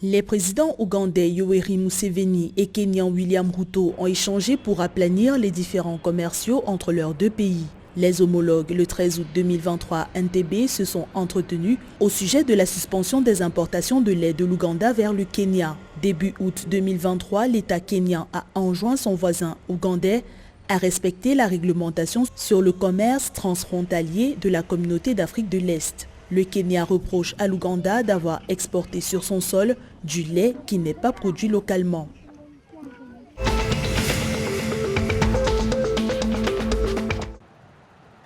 Les présidents ougandais Yoweri Museveni et kenyan William Ruto ont échangé pour aplanir les différends commerciaux entre leurs deux pays. Les homologues, le 13 août 2023 à Entebbe, se sont entretenus au sujet de la suspension des importations de lait de l'Ouganda vers le Kenya. Début août 2023, l'État kenyan a enjoint son voisin ougandais à respecter la réglementation sur le commerce transfrontalier de la communauté d'Afrique de l'Est. Le Kenya reproche à l'Ouganda d'avoir exporté sur son sol du lait qui n'est pas produit localement.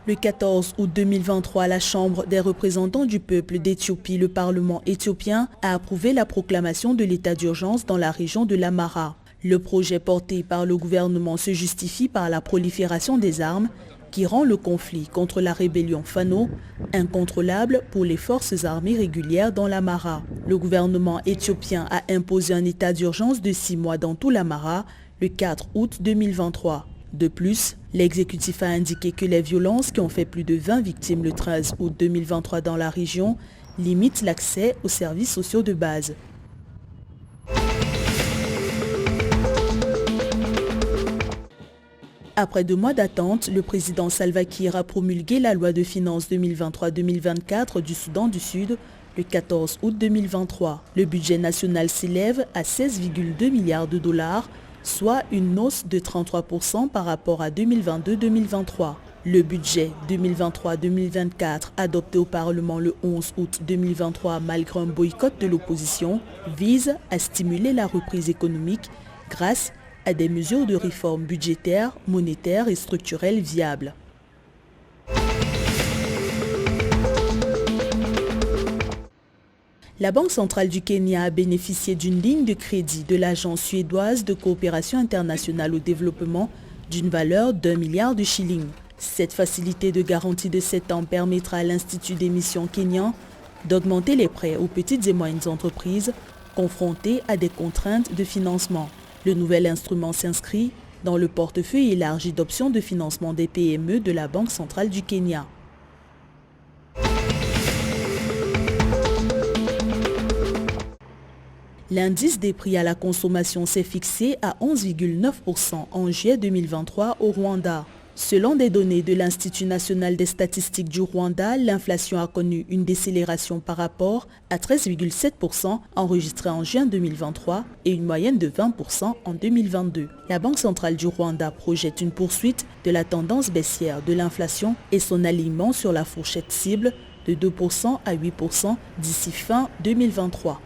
Le 14 août 2023, la Chambre des représentants du peuple d'Éthiopie, le Parlement éthiopien, a approuvé la proclamation de l'état d'urgence dans la région de l'Amhara. Le projet porté par le gouvernement se justifie par la prolifération des armes qui rend le conflit contre la rébellion Fano incontrôlable pour les forces armées régulières dans l'Amhara. Le gouvernement éthiopien a imposé un état d'urgence de 6 mois dans tout l'Amhara le 4 août 2023. De plus, l'exécutif a indiqué que les violences qui ont fait plus de 20 victimes le 13 août 2023 dans la région limitent l'accès aux services sociaux de base. Après 2 mois d'attente, le président Salva Kiir a promulgué la loi de finances 2023-2024 du Soudan du Sud le 14 août 2023. Le budget national s'élève à 16,2 milliards de dollars, soit une hausse de 33% par rapport à 2022-2023. Le budget 2023-2024, adopté au Parlement le 11 août 2023 malgré un boycott de l'opposition, vise à stimuler la reprise économique grâce à des mesures de réforme budgétaires, monétaires et structurelles viables. La Banque centrale du Kenya a bénéficié d'une ligne de crédit de l'Agence suédoise de coopération internationale au développement d'une valeur d'1 milliard de shillings. Cette facilité de garantie de 7 ans permettra à l'Institut d'émission kenyan d'augmenter les prêts aux petites et moyennes entreprises confrontées à des contraintes de financement. Le nouvel instrument s'inscrit dans le portefeuille élargi d'options de financement des PME de la Banque centrale du Kenya. L'indice des prix à la consommation s'est fixé à 11,9% en juillet 2023 au Rwanda. Selon des données de l'Institut national des statistiques du Rwanda, l'inflation a connu une décélération par rapport à 13,7% enregistrée en juin 2023 et une moyenne de 20% en 2022. La Banque centrale du Rwanda projette une poursuite de la tendance baissière de l'inflation et son alignement sur la fourchette cible de 2% à 8% d'ici fin 2023.